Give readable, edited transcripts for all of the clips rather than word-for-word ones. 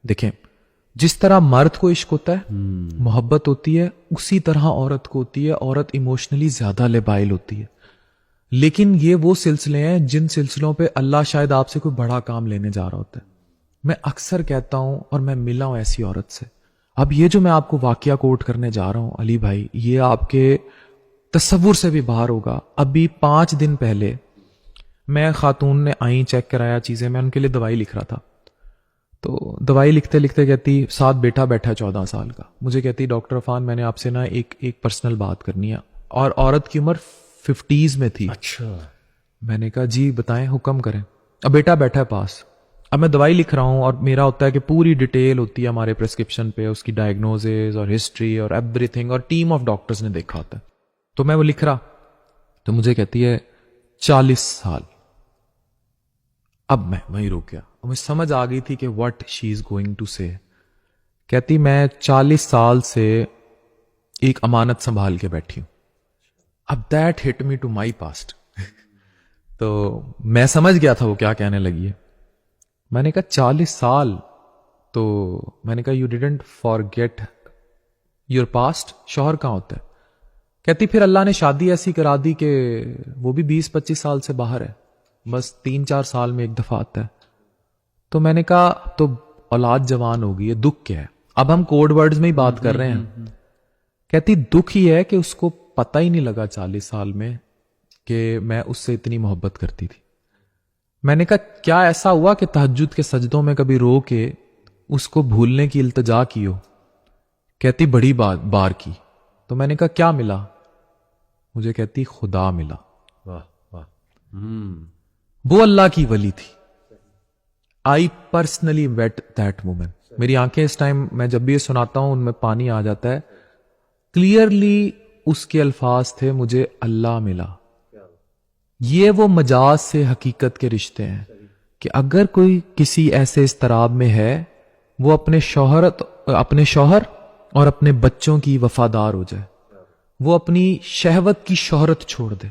دیکھیں جس طرح مرد کو عشق ہوتا ہے محبت ہوتی ہے اسی طرح عورت کو ہوتی ہے. عورت ایموشنلی زیادہ لیبائل ہوتی ہے, لیکن یہ وہ سلسلے ہیں جن سلسلوں پہ اللہ شاید آپ سے کوئی بڑا کام لینے جا رہا ہوتا ہے. میں اکثر کہتا ہوں اور میں ملا ہوں ایسی عورت سے. اب یہ جو میں آپ کو واقعہ کوٹ کرنے جا رہا ہوں علی بھائی, یہ آپ کے تصور سے بھی باہر ہوگا. ابھی 5 دن پہلے میں خاتون نے آئیں چیک کرایا چیزیں, میں ان کے لیے دوائی لکھ رہا تھا. تو دوائی لکھتے لکھتے کہتی ساتھ بیٹا بیٹھا 14 سال کا, مجھے کہتی ڈاکٹر عفان میں نے آپ سے نا ایک پرسنل بات کرنی ہے. اور عورت کی عمر 50s میں تھی. اچھا. میں نے کہا جی بتائیں حکم کریں. اب بیٹا بیٹھا ہے پاس, اب میں دوائی لکھ رہا ہوں اور میرا ہوتا ہے کہ پوری ڈیٹیل ہوتی ہے ہمارے پرسکرپشن پہ, اس کی ڈائگنوزز اور ہسٹری اور ایوری تھنگ, اور ٹیم آف ڈاکٹرز نے دیکھا ہوتا ہے. تو میں وہ لکھ رہا تو مجھے کہتی ہے 40 سال. اب میں وہیں رک گیا, مجھے سمجھ آ گئی تھی کہ what she is going to say. کہتی میں 40 سال سے ایک امانت سنبھال کے بیٹھی ہوں. اب that hit me to my past. تو میں سمجھ گیا تھا وہ کیا کہنے لگی ہے. میں نے کہا 40 سال, تو میں نے کہا you didn't forget your past. شوہر کہاں ہوتا ہے؟ کہتی پھر اللہ نے شادی ایسی کرا دی کہ وہ بھی 20-25 سال سے باہر ہے, بس 3-4 سال میں ایک دفعہ آتا ہے. تو میں نے کہا تو اولاد جوان ہو گئی ہے, دکھ کیا ہے؟ اب ہم کوڈ ورڈز میں ہی بات کر رہے ہیں. کہتی دکھ ہی ہے کہ اس کو پتہ ہی نہیں لگا 40 سال میں کہ میں اس سے اتنی محبت کرتی تھی. میں نے کہا کیا ایسا ہوا کہ تہجد کے سجدوں میں کبھی رو کے اس کو بھولنے کی التجا کی ہو؟ کہتی بڑی بار کی. تو میں نے کہا کیا ملا؟ مجھے کہتی خدا ملا. واہ واہ. وہ اللہ کی ولی تھی. I personally wait that woman. میری آنکھیں اس ٹائم میں جب بھی یہ سناتا ہوں ان میں پانی آ جاتا ہے. کلیئرلی اس کے الفاظ تھے مجھے اللہ ملا. یہ وہ مجاز سے حقیقت کے رشتے ہیں کہ اگر کوئی کسی ایسے اضطراب میں ہے وہ اپنے شوہر اور اپنے بچوں کی وفادار ہو جائے, وہ اپنی شہوت کی شہرت چھوڑ دے.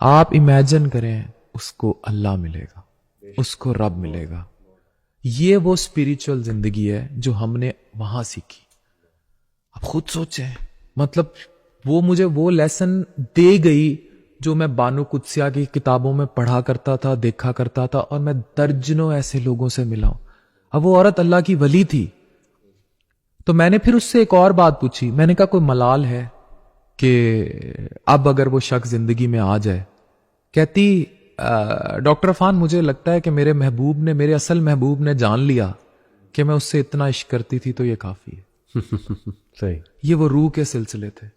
آپ امیجن کریں اس کو اللہ ملے گا, اس کو رب ملے گا. یہ وہ اسپریچول زندگی ہے جو ہم نے وہاں سیکھی. اب خود سوچیں, مطلب وہ مجھے وہ لیسن دے گئی جو میں بانو قدسیہ کی کتابوں میں پڑھا کرتا تھا, دیکھا کرتا تھا, اور میں درجنوں ایسے لوگوں سے ملا ہوں. اب وہ عورت اللہ کی ولی تھی. تو میں نے پھر اس سے ایک اور بات پوچھی. میں نے کہا کوئی ملال ہے کہ اب اگر وہ شخص زندگی میں آ جائے؟ کہتی ڈاکٹر عفان مجھے لگتا ہے کہ میرے محبوب نے, میرے اصل محبوب نے جان لیا کہ میں اس سے اتنا عشق کرتی تھی تو یہ کافی ہے. صحیح. یہ وہ روح کے سلسلے تھے.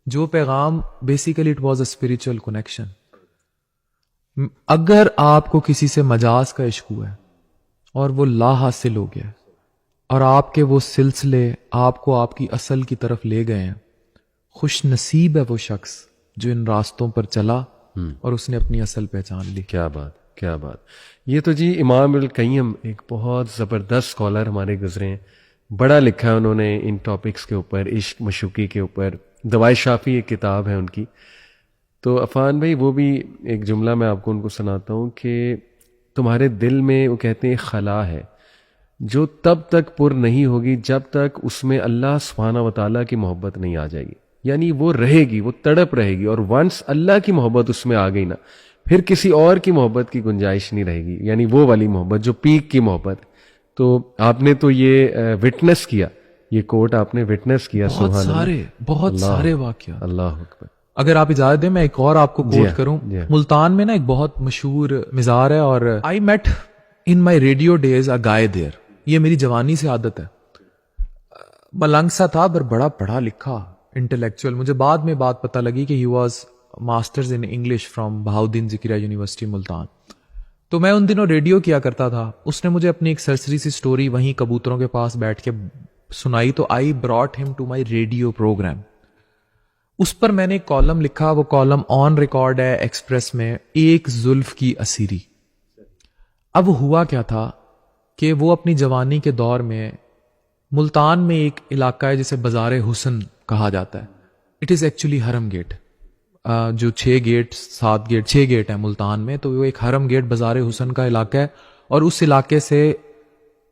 جو پیغام basically it was a spiritual connection. اگر آپ کو کسی سے مجاز کا عشق ہوا ہے اور وہ لا حاصل ہو گیا اور آپ کے وہ سلسلے آپ کو آپ کی اصل کی طرف لے گئے ہیں, خوش نصیب ہے وہ شخص جو ان راستوں پر چلا اور اس نے اپنی اصل پہچان لی. کیا بات, کیا بات. یہ تو جی امام القیم ایک بہت زبردست اسکالر ہمارے گزرے ہیں, بڑا لکھا ہے انہوں نے ان ٹاپکس کے اوپر, عشق مشوقی کے اوپر. دوائے شافی ایک کتاب ہے ان کی. تو عفان بھائی وہ بھی ایک جملہ میں آپ کو ان کو سناتا ہوں کہ تمہارے دل میں وہ کہتے ہیں خلا ہے جو تب تک پر نہیں ہوگی جب تک اس میں اللہ سبحانہ و تعالیٰ کی محبت نہیں آ جائے گی. یعنی وہ رہے گی, وہ تڑپ رہے گی, اور ونس اللہ کی محبت اس میں آ گئی نا, پھر کسی اور کی محبت کی گنجائش نہیں رہے گی. یعنی وہ والی محبت جو پیک کی محبت. تو آپ نے تو یہ وٹنس کیا, یہ کوٹ آپ نے وٹنس کیا. بہت سارے واقعات. اللہ اکبر. اگر آپ اجازت دیں میں ایک اور آپ کو کوٹ کروں. ملتان میں نا ایک بہت مشہور مزار ہے, اور I met in my radio days a guy there. یہ میری جوانی سے عادت ہے. ملنگ سا تھا پر بڑا پڑھا لکھا انٹلیکچوئل. مجھے بعد میں بات پتہ لگی کہ he was masters in English from Bahauddin Zakariya university Multan. تو میں ان دنوں ریڈیو کیا کرتا تھا. اس نے مجھے اپنی ایک سرسری سی سٹوری وہیں کبوتروں کے پاس بیٹھ کے سنائی. تو آئی براٹ ہم ٹو مائی ریڈیو پروگرام. اس پر میں نے ایک کالم لکھا. وہ کالم آن ریکارڈ ہے ایکسپریس میں, ایک زلف کی اسیری. اب ہوا کیا تھا کہ وہ اپنی جوانی کے دور میں ملتان میں ایک علاقہ ہے جسے بازار حسن کہا جاتا ہے. اٹ از ایکچولی حرم گیٹ. جو 6 گیٹ ہیں ملتان میں, تو وہ ایک حرم گیٹ بازار حسن کا علاقہ ہے. اور اس علاقے سے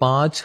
5